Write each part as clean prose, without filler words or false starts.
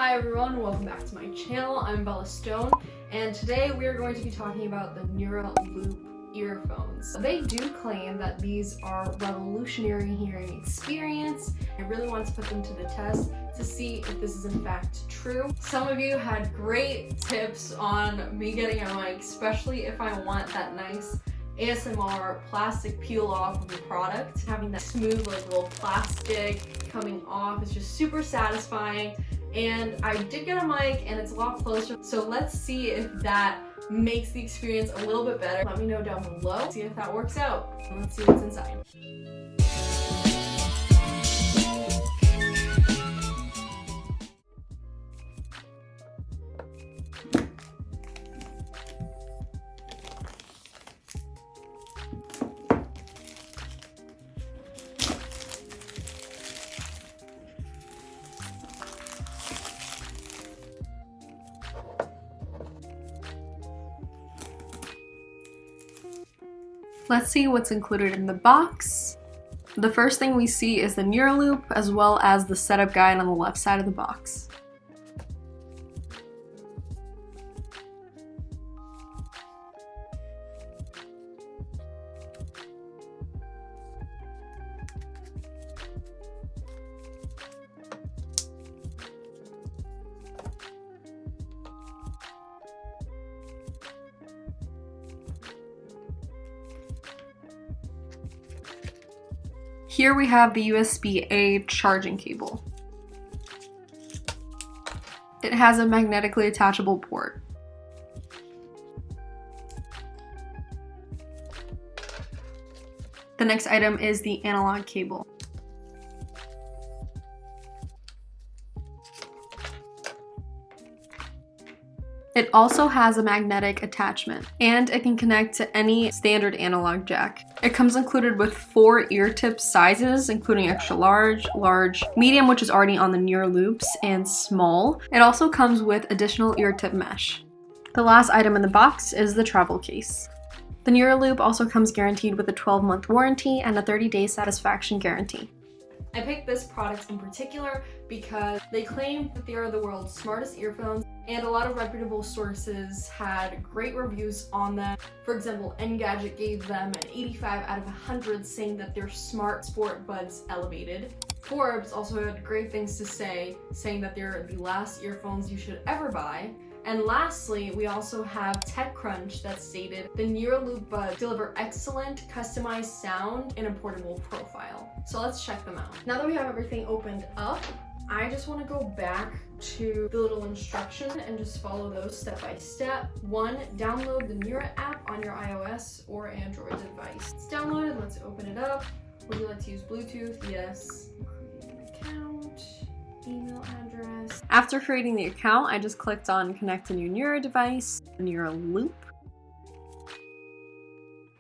Hi everyone, welcome back to my channel. I'm Bella Stone, and today we are going to be talking about the Nuraloop earphones. They do claim that these are revolutionary hearing experience. I really want to put them to the test to see if this is in fact true. Some of you had great tips on me getting a mic, especially if I want that nice ASMR plastic peel off of the product. Having that smooth like little plastic coming off is just super satisfying. And I did get a mic and it's a lot closer. So let's see if that makes the experience a little bit better. Let me know down below, see if that works out. And let's see what's inside. Let's see what's included in the box. The first thing we see is the Nuraloop, as well as the setup guide on the left side of the box. Here we have the USB-A charging cable. It has a magnetically attachable port. The next item is the analog cable. It also has a magnetic attachment, and it can connect to any standard analog jack. It comes included with 4 ear tip sizes, including extra large, large, medium, which is already on the Nuraloops, and small. It also comes with additional ear tip mesh. The last item in the box is the travel case. The Nuraloop also comes guaranteed with a 12-month warranty and a 30-day satisfaction guarantee. I picked this product in particular because they claim that they are the world's smartest earphones, and a lot of reputable sources had great reviews on them. For example, Engadget gave them an 85 out of 100, saying that they're smart sport buds elevated. Forbes also had great things to say, saying that they're the last earphones you should ever buy. And lastly, we also have TechCrunch that stated the Nuraloop buds deliver excellent customized sound in a portable profile. So let's check them out. Now that we have everything opened up, I just want to go back to the little instruction and just follow those step by step. 1, download the Nura app on your iOS or Android device. It's downloaded, let's open it up. Would you like to use Bluetooth? Yes. Create an account. Email address. After creating the account, I just clicked on connect to your Nura device, Nuraloop.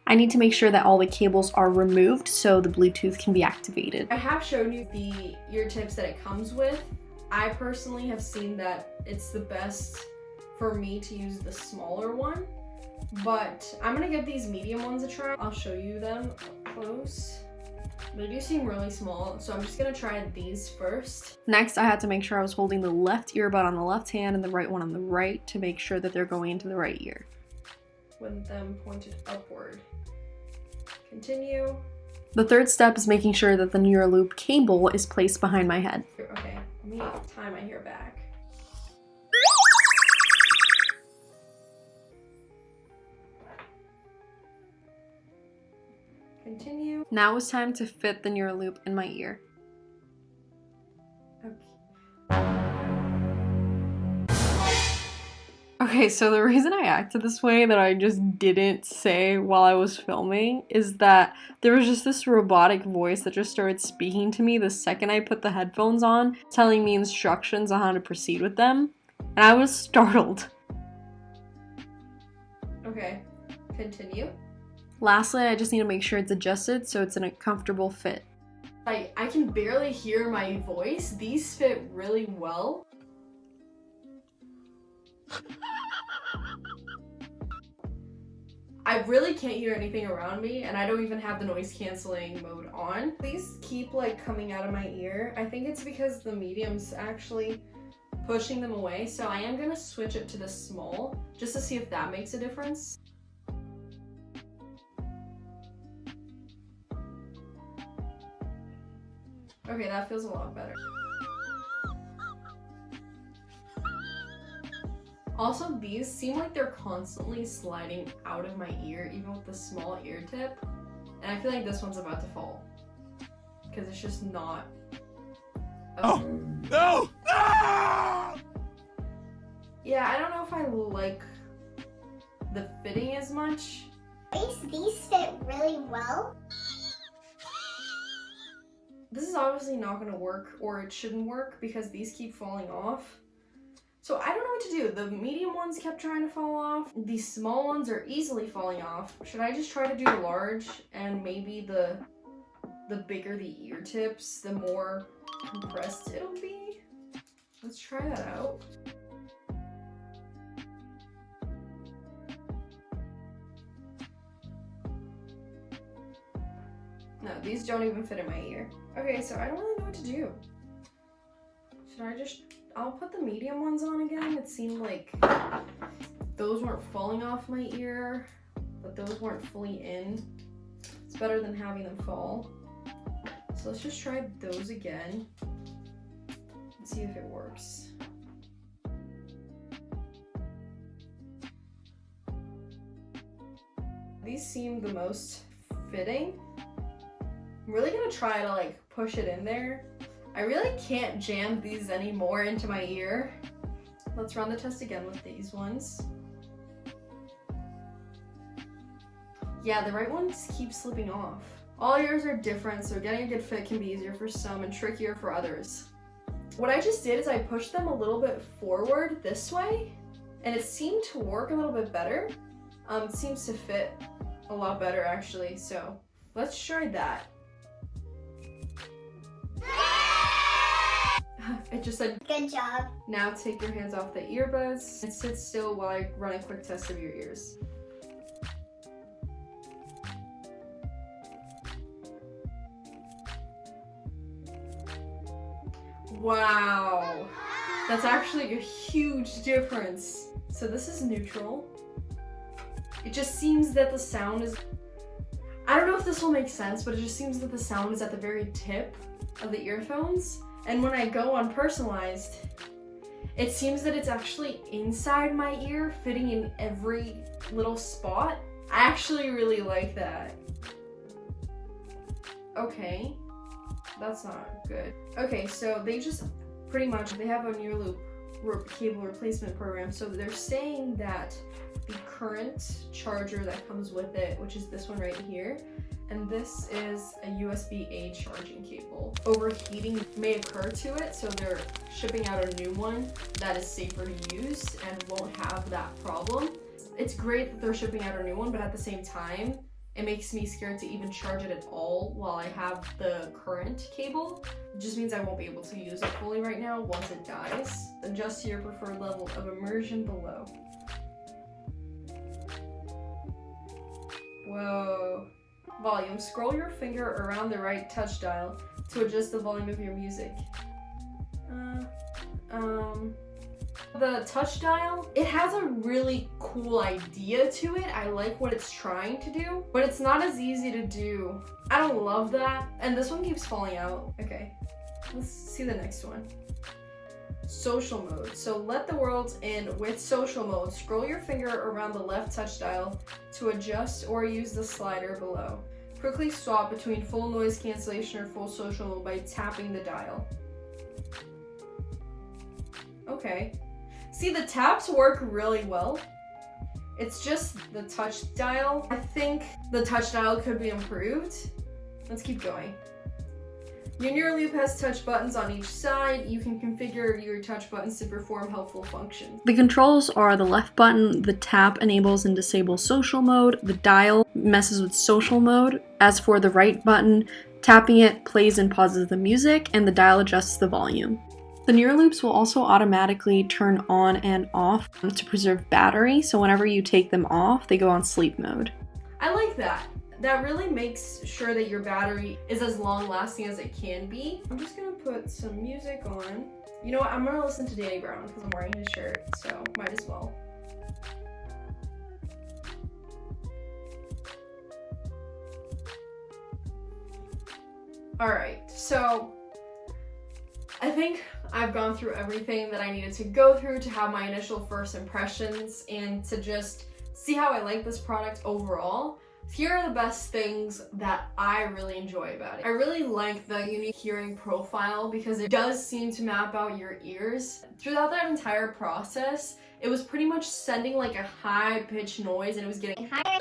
I need to make sure that all the cables are removed so the Bluetooth can be activated. I have shown you the ear tips that it comes with. I personally have seen that it's the best for me to use the smaller one, but I'm gonna give these medium ones a try. I'll show you them up close. They do seem really small, so I'm just gonna try these first. Next, I had to make sure I was holding the left earbud on the left hand and the right one on the right to make sure that they're going into the right ear. With them pointed upward. Continue. The third step is making sure that the Nuraloop cable is placed behind my head. Okay, let me tie my hair back. Continue. Now it's time to fit the Nuraloop in my ear. Okay, so the reason I acted this way that I just didn't say while I was filming is that there was just this robotic voice that just started speaking to me the second I put the headphones on, telling me instructions on how to proceed with them, and I was startled. Okay, continue. Lastly, I just need to make sure it's adjusted so it's in a comfortable fit. I can barely hear my voice. These fit really well. I really can't hear anything around me, and I don't even have the noise canceling mode on. These keep like coming out of my ear. I think it's because the mediums actually pushing them away. So I am gonna switch it to the small just to see if that makes a difference. Okay, that feels a lot better. Also, these seem like they're constantly sliding out of my ear, even with the small ear tip. And I feel like this one's about to fall. Because it's just not... Oh, no! No! Yeah, I don't know if I like the fitting as much. These fit really well. This is obviously not going to work, or it shouldn't work, because these keep falling off. So I don't know what to do. The medium ones kept trying to fall off. These small ones are easily falling off. Should I just try to do the large, and maybe the bigger the ear tips, the more compressed it'll be? Let's try that out. No, these don't even fit in my ear. Okay, so I don't really know what to do. Should I just... I'll put the medium ones on again. It seemed like those weren't falling off my ear, but those weren't fully in. It's better than having them fall. So let's just try those again and see if it works. These seem the most fitting. I'm really gonna try to like push it in there. I really can't jam these anymore into my ear. Let's run the test again with these ones. Yeah, the right ones keep slipping off. All ears are different, so getting a good fit can be easier for some and trickier for others. What I just did is I pushed them a little bit forward this way, and it seemed to work a little bit better. It seems to fit a lot better actually, so let's try that. It just said, good job. Now take your hands off the earbuds and sit still while I run a quick test of your ears. Wow, that's actually a huge difference. So this is neutral. It just seems that the sound is, I don't know if this will make sense, but it just seems that the sound is at the very tip of the earphones. And when I go on personalized, it seems that it's actually inside my ear, fitting in every little spot. I actually really like that. Okay, that's not good. Okay, so they just pretty much, they have a Nuraloop cable replacement program. So they're saying that the current charger that comes with it, which is this one right here, and this is a USB-A charging cable. Overheating may occur to it, so they're shipping out a new one that is safer to use and won't have that problem. It's great that they're shipping out a new one, but at the same time, it makes me scared to even charge it at all while I have the current cable. It just means I won't be able to use it fully right now once it dies. Adjust to your preferred level of immersion below. Whoa. Volume. Scroll your finger around the right touch dial to adjust the volume of your music. The touch dial, it has a really cool idea to it. I like what it's trying to do, but it's not as easy to do. I don't love that. And this one keeps falling out. Okay, let's see the next one. Social mode. So let the world in with social mode. Scroll your finger around the left touch dial to adjust or use the slider below. Quickly swap between full noise cancellation or full social mode by tapping the dial. Okay. See, the taps work really well. It's just the touch dial. I think the touch dial could be improved. Let's keep going. Your Nuraloop has touch buttons on each side. You can configure your touch buttons to perform helpful functions. The controls are the left button, the tap enables and disables social mode, the dial messes with social mode. As for the right button, tapping it plays and pauses the music, and the dial adjusts the volume. The Nuraloops will also automatically turn on and off to preserve battery, so whenever you take them off, they go on sleep mode. I like that. That really makes sure that your battery is as long lasting as it can be. I'm just gonna put some music on You know what, I'm gonna listen to Danny Brown because I'm wearing his shirt, so might as well. Alright, so I think I've gone through everything that I needed to go through to have my initial first impressions and to just see how I like this product overall. Here are the best things that I really enjoy about it. I really like the unique hearing profile because it does seem to map out your ears. Throughout that entire process, it was pretty much sending like a high-pitched noise and it was getting higher,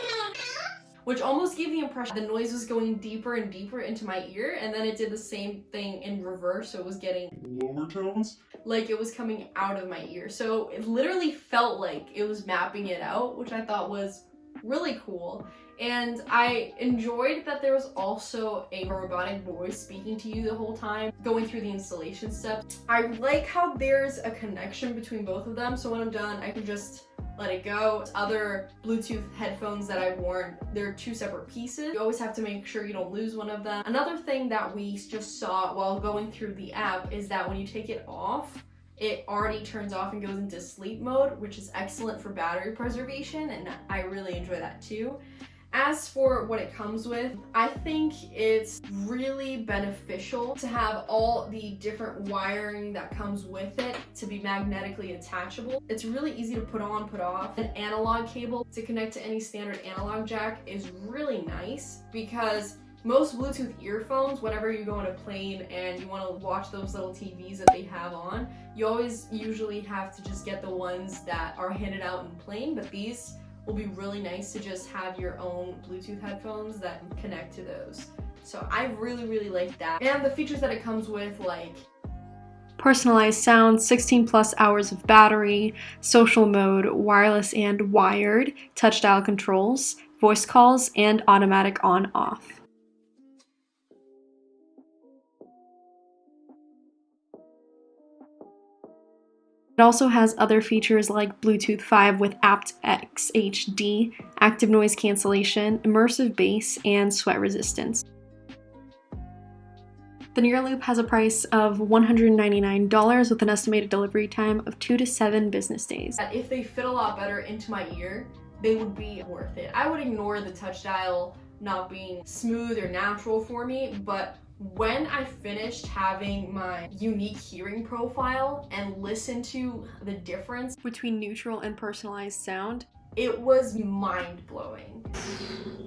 which almost gave the impression the noise was going deeper and deeper into my ear, and then it did the same thing in reverse, so it was getting Lower tones? like it was coming out of my ear. So it literally felt like it was mapping it out, which I thought was really cool. And I enjoyed that there was also a robotic voice speaking to you the whole time, going through the installation steps. I like how there's a connection between both of them, so when I'm done, I can just let it go. Other Bluetooth headphones that I've worn, they're two separate pieces. You always have to make sure you don't lose one of them. Another thing that we just saw while going through the app is that when you take it off, it already turns off and goes into sleep mode, which is excellent for battery preservation, and I really enjoy that too. As for what it comes with, I think it's really beneficial to have all the different wiring that comes with it to be magnetically attachable. It's really easy to put on, put off. An analog cable to connect to any standard analog jack is really nice because most Bluetooth earphones, whenever you go on a plane and you want to watch those little TVs that they have on, you always usually have to just get the ones that are handed out in plane, but these will be really nice to just have your own Bluetooth headphones that connect to those. So I really like that. And the features that it comes with, like personalized sound, 16 plus hours of battery, social mode, wireless and wired, touch dial controls, voice calls, and automatic on-off. It also has other features like Bluetooth 5 with aptX HD, active noise cancellation, immersive bass, and sweat resistance. The Nuraloop has a price of $199 with an estimated delivery time of 2 to 7 business days. If they fit a lot better into my ear, they would be worth it. I would ignore the touch dial not being smooth or natural for me, but when I finished having my unique hearing profile and listened to the difference between neutral and personalized sound, it was mind-blowing.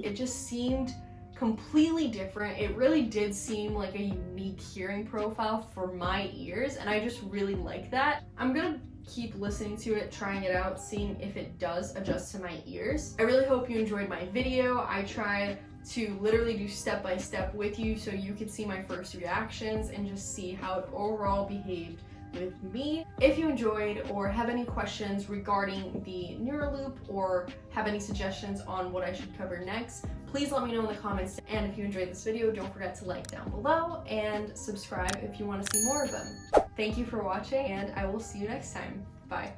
It just seemed completely different. It really did seem like a unique hearing profile for my ears, and I just really like that. I'm gonna keep listening to it, trying it out, seeing if it does adjust to my ears. I really hope you enjoyed my video. I tried to literally do step-by-step with you so you could see my first reactions and just see how it overall behaved with me. If you enjoyed or have any questions regarding the Nuraloop or have any suggestions on what I should cover next, please let me know in the comments. And if you enjoyed this video, don't forget to like down below and subscribe if you want to see more of them. Thank you for watching, and I will see you next time. Bye.